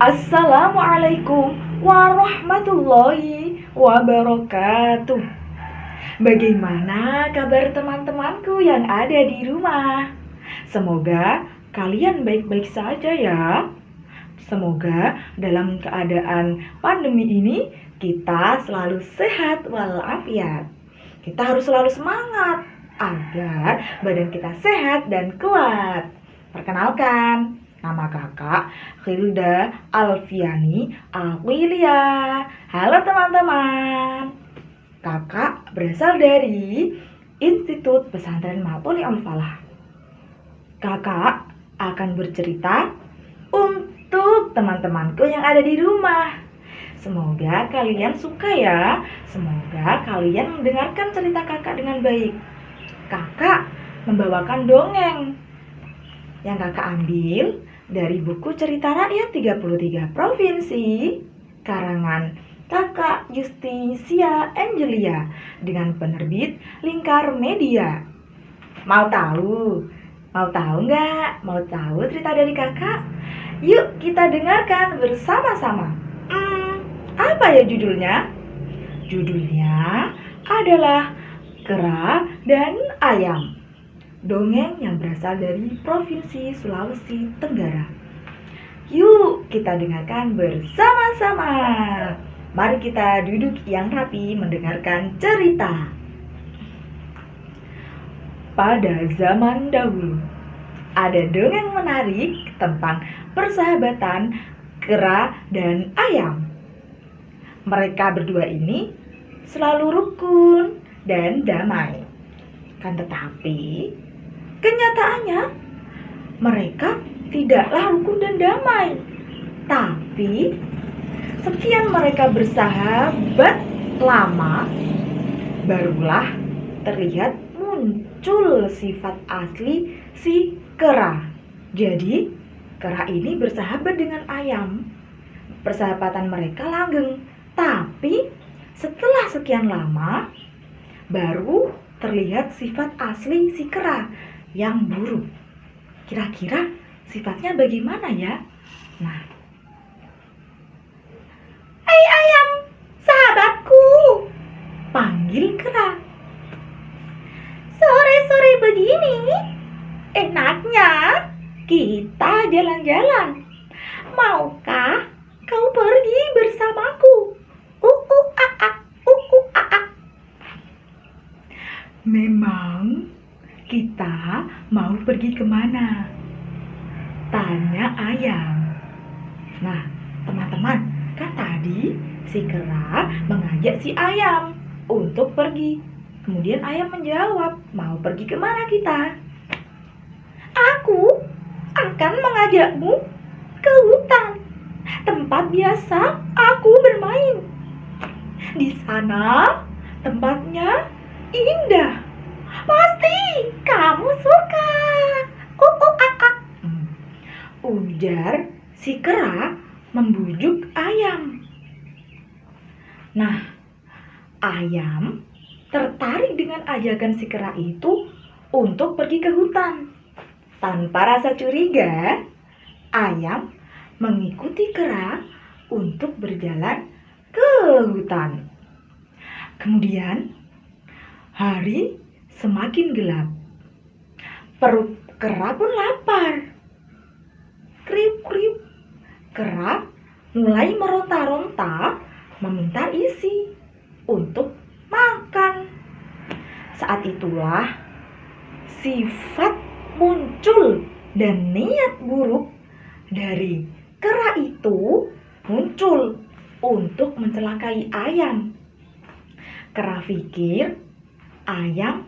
Assalamualaikum warahmatullahi wabarakatuh. Bagaimana kabar teman-temanku yang ada di rumah? Semoga kalian baik-baik saja ya. Semoga dalam keadaan pandemi ini kita selalu sehat walafiat. Kita harus selalu semangat agar badan kita sehat dan kuat. Perkenalkan, nama kakak Hilda Alfiani Aquilia. Halo teman-teman. Kakak berasal dari Institut Pesantren Matoli Al-Falah. Kakak akan bercerita untuk teman-temanku yang ada di rumah. Semoga kalian suka ya. Semoga kalian mendengarkan cerita kakak dengan baik. Kakak membawakan dongeng yang kakak ambil dari buku Cerita Rakyat 33 Provinsi karangan kakak Justisia Angelia dengan penerbit Lingkar Media. Mau tahu? Mau tahu nggak? Mau tahu cerita dari kakak? Yuk kita dengarkan bersama-sama. Apa ya judulnya? Judulnya adalah Kera dan Ayam. Dongeng yang berasal dari Provinsi Sulawesi Tenggara. Yuk kita dengarkan bersama-sama. Mari kita duduk yang rapi mendengarkan cerita. Pada zaman dahulu, ada dongeng menarik tentang persahabatan kera dan ayam. Mereka berdua ini selalu rukun dan damai. Kan tetapi kenyataannya mereka tidaklah rukun dan damai. Tapi sekian mereka bersahabat lama, barulah terlihat muncul sifat asli si kera. Jadi kera ini bersahabat dengan ayam. Persahabatan mereka langgeng. Tapi setelah sekian lama, baru terlihat sifat asli si kera yang buruk. Kira-kira sifatnya bagaimana ya? Nah, "Hai ayam, sahabatku," panggil kera. "Sore-sore begini, enaknya kita jalan-jalan. Maukah kau pergi bersamaku? "Memang kita mau pergi kemana?" tanya ayam. Nah, teman-teman, kan tadi si kera mengajak si ayam untuk pergi. Kemudian ayam menjawab, "Mau pergi kemana kita?" "Aku akan mengajakmu ke hutan, tempat biasa aku bermain. Di sana tempatnya indah. Pasti kamu suka." Ujar si kera membujuk ayam. Nah, ayam tertarik dengan ajakan si kera itu untuk pergi ke hutan. Tanpa rasa curiga, ayam mengikuti kera untuk berjalan ke hutan. Kemudian hari semakin gelap. Perut kera pun lapar. Kriuk-kriuk. Kera mulai meronta-ronta meminta isi untuk makan. Saat itulah sifat muncul dan niat buruk dari kera itu muncul untuk mencelakai ayam. Kera pikir ayam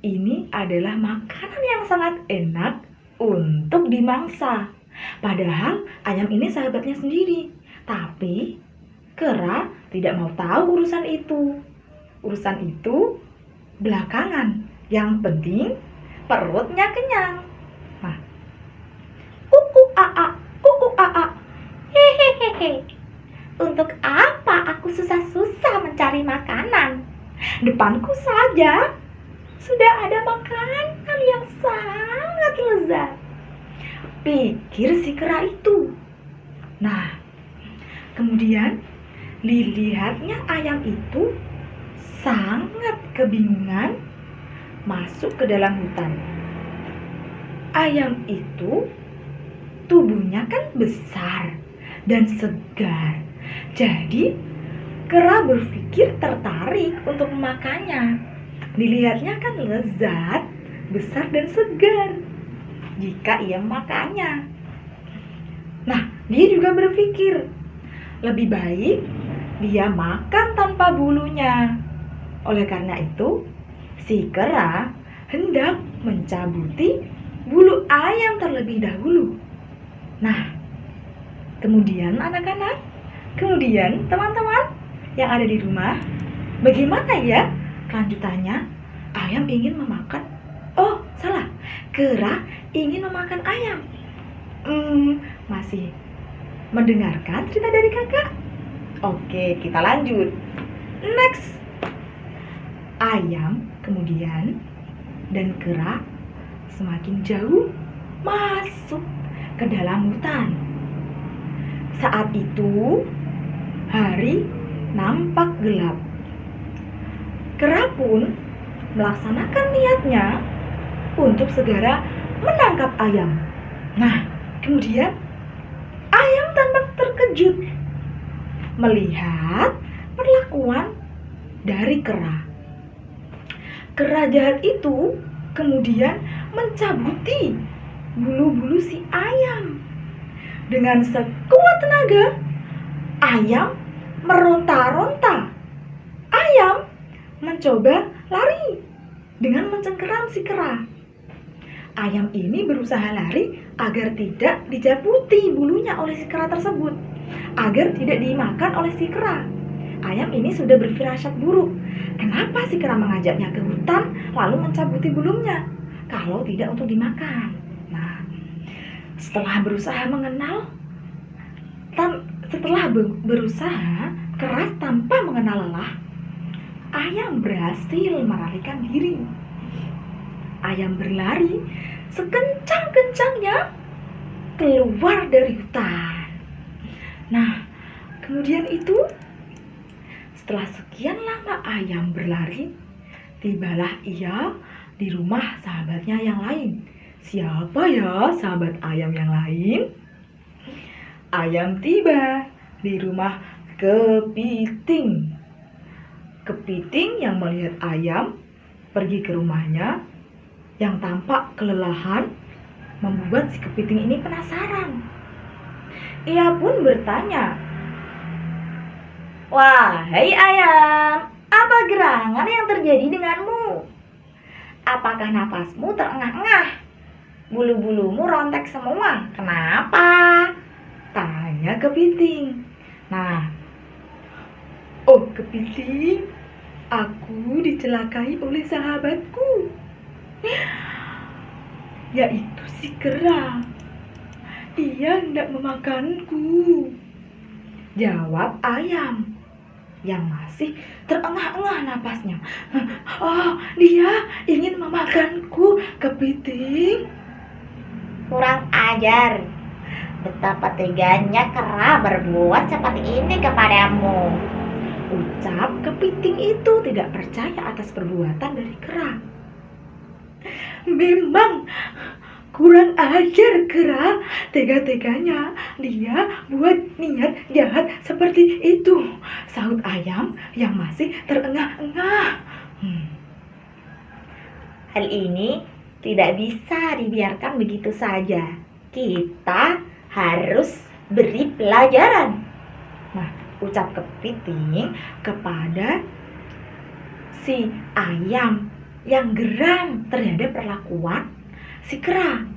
ini adalah makanan yang sangat enak untuk dimangsa. Padahal ayam ini sahabatnya sendiri. Tapi kera tidak mau tahu urusan itu. Urusan itu belakangan. Yang penting perutnya kenyang. Nah, aa. Hehehe. Untuk apa aku susah-susah mencari makanan? Depanku saja sudah ada makanan yang sangat lezat, pikir si kera itu. Nah, kemudian dilihatnya ayam itu sangat kebingungan masuk ke dalam hutan. Ayam itu tubuhnya kan besar dan segar. Jadi kera berpikir tertarik untuk memakannya. Dilihatnya kan lezat, besar dan segar jika ia memakannya. Nah, dia juga berpikir lebih baik dia makan tanpa bulunya. Oleh karena itu, si kera hendak mencabuti bulu ayam terlebih dahulu. Nah, kemudian anak-anak, kemudian teman-teman yang ada di rumah, bagaimana ya kelanjutannya? Ayam ingin memakan, oh salah, kera ingin memakan ayam. Masih mendengarkan cerita dari kakak? Oke, kita lanjut. Next. Ayam kemudian dan kera semakin jauh masuk ke dalam hutan. Saat itu hari nampak gelap. Kera pun melaksanakan niatnya untuk segera menangkap ayam. Nah, kemudian ayam tampak terkejut melihat perlakuan dari kera. Kera jahat itu kemudian mencabuti bulu-bulu si ayam. Dengan sekuat tenaga, ayam meronta-ronta. Ayam mencoba lari dengan mencengkeram si kera. Ayam ini berusaha lari agar tidak dicabuti bulunya oleh si kera tersebut, agar tidak dimakan oleh si kera. Ayam ini sudah berfirasat buruk. Kenapa si kera mengajaknya ke hutan lalu mencabuti bulunya kalau tidak untuk dimakan? Nah, setelah berusaha keras tanpa mengenal lelah, ayam berhasil melarikan diri. Ayam berlari sekencang-kencangnya keluar dari hutan. Nah, kemudian itu setelah sekian lama ayam berlari, tibalah ia di rumah sahabatnya yang lain. Siapa ya sahabat ayam yang lain? Ayam tiba di rumah kepiting. Kepiting yang melihat ayam pergi ke rumahnya yang tampak kelelahan membuat si kepiting ini penasaran. Ia pun bertanya, "Wahai ayam, apa gerangan yang terjadi denganmu? Apakah napasmu terengah-engah? Bulu-bulumu rontek semua. Kenapa?" tanya kepiting. Nah, "Oh kepiting, aku dicelakai oleh sahabatku, yaitu si kera. Ia hendak memakanku," jawab ayam yang masih terengah-engah napasnya. "Oh, dia ingin memakanku, kepiting." Kurang ajar. Betapa teganya kera berbuat seperti ini kepadamu, ucap kepiting itu tidak percaya atas perbuatan dari kera. "Memang kurang ajar kera, tega-teganya dia buat niat jahat seperti itu," sahut ayam yang masih terengah-engah. Hal ini tidak bisa dibiarkan begitu saja. Kita harus beri pelajaran. Nah, ucap kepiting kepada si ayam yang geram terhadap perlakuan si kera.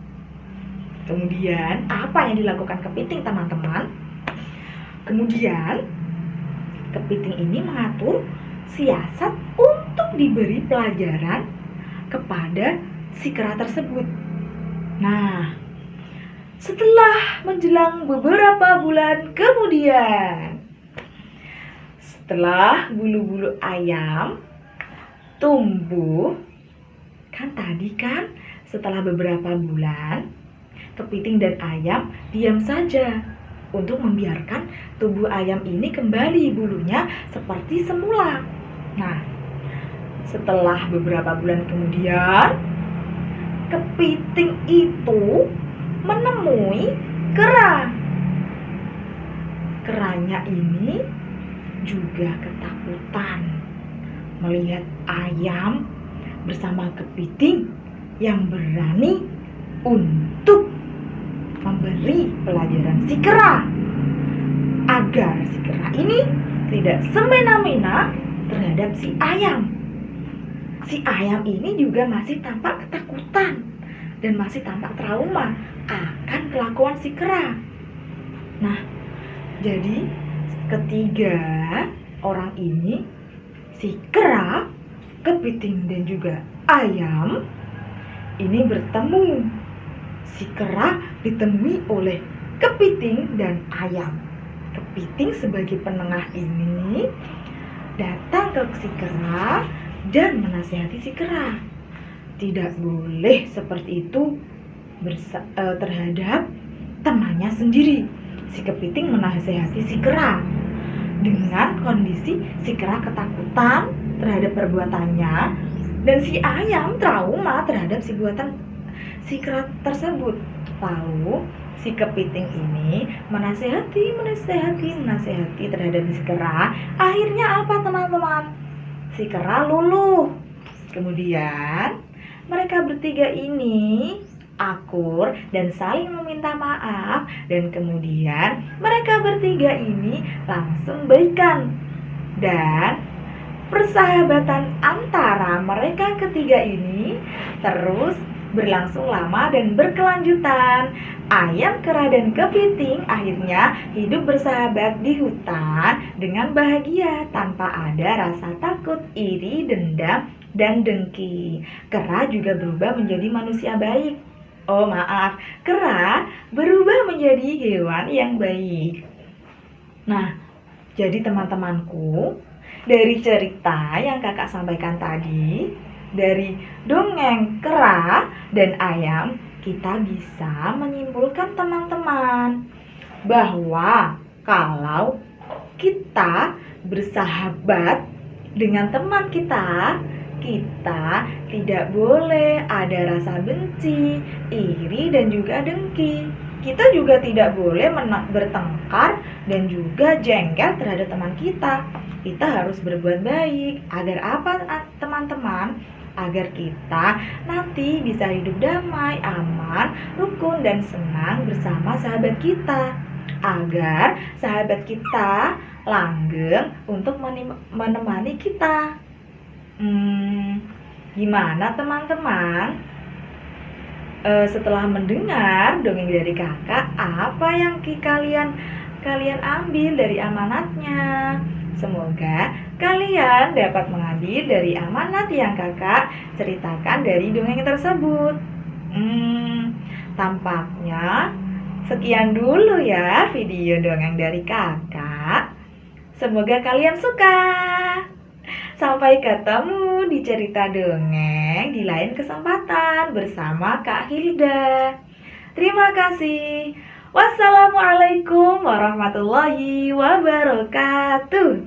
Kemudian apa yang dilakukan kepiting, teman-teman? Kemudian kepiting ini mengatur siasat untuk diberi pelajaran kepada si kera tersebut. Nah, setelah menjelang beberapa bulan kemudian, setelah bulu-bulu ayam tumbuh, kan tadi kan setelah beberapa bulan kepiting dan ayam diam saja untuk membiarkan tubuh ayam ini kembali bulunya seperti semula. Nah, setelah beberapa bulan kemudian, kepiting itu menemui kera. Keranya ini juga ketakutan melihat ayam bersama kepiting yang berani untuk memberi pelajaran si kera agar si kera ini tidak semena-mena terhadap si ayam. Si ayam ini juga masih tampak ketakutan dan masih tampak trauma akan kelakuan si kera. Nah, jadi ketiga orang ini, si kera, kepiting dan juga ayam ini bertemu. Si kera ditemui oleh kepiting dan ayam. Kepiting sebagai penengah ini datang ke si kera dan menasihati si kera. Tidak boleh seperti itu terhadap temannya sendiri. Si kepiting menasihati si kera dengan kondisi si kera ketakutan terhadap perbuatannya dan si ayam trauma terhadap si kera tersebut. Lalu si kepiting ini menasehati terhadap si kera. Akhirnya apa teman-teman? Si kera luluh. Kemudian mereka bertiga ini akur dan saling meminta maaf, dan kemudian mereka bertiga ini langsung baikan. Dan persahabatan antara mereka ketiga ini terus berlangsung lama dan berkelanjutan. Ayam, kera, dan kepiting akhirnya hidup bersahabat di hutan dengan bahagia tanpa ada rasa takut, iri, dendam, dan dengki. Kera juga berubah menjadi manusia baik. Oh maaf, kera berubah menjadi hewan yang baik. Nah, jadi teman-temanku, dari cerita yang kakak sampaikan tadi, dari dongeng kera dan ayam, kita bisa menyimpulkan teman-teman bahwa kalau kita bersahabat dengan teman kita tidak boleh ada rasa benci, iri, dan juga dengki. Kita juga tidak boleh bertengkar dan juga jengkel terhadap teman kita. Kita harus berbuat baik. Agar apa teman-teman? Agar kita nanti bisa hidup damai, aman, rukun, dan senang bersama sahabat kita. Agar sahabat kita langgeng untuk menemani kita. Gimana teman-teman? Setelah mendengar dongeng dari kakak, apa yang kalian ambil dari amanatnya? Semoga kalian dapat mengambil dari amanat yang kakak ceritakan dari dongeng tersebut. Tampaknya sekian dulu ya video dongeng dari kakak. Semoga kalian suka. Sampai ketemu di cerita dongeng di lain kesempatan bersama Kak Hilda. Terima kasih. Wassalamualaikum warahmatullahi wabarakatuh.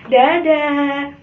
Dadah.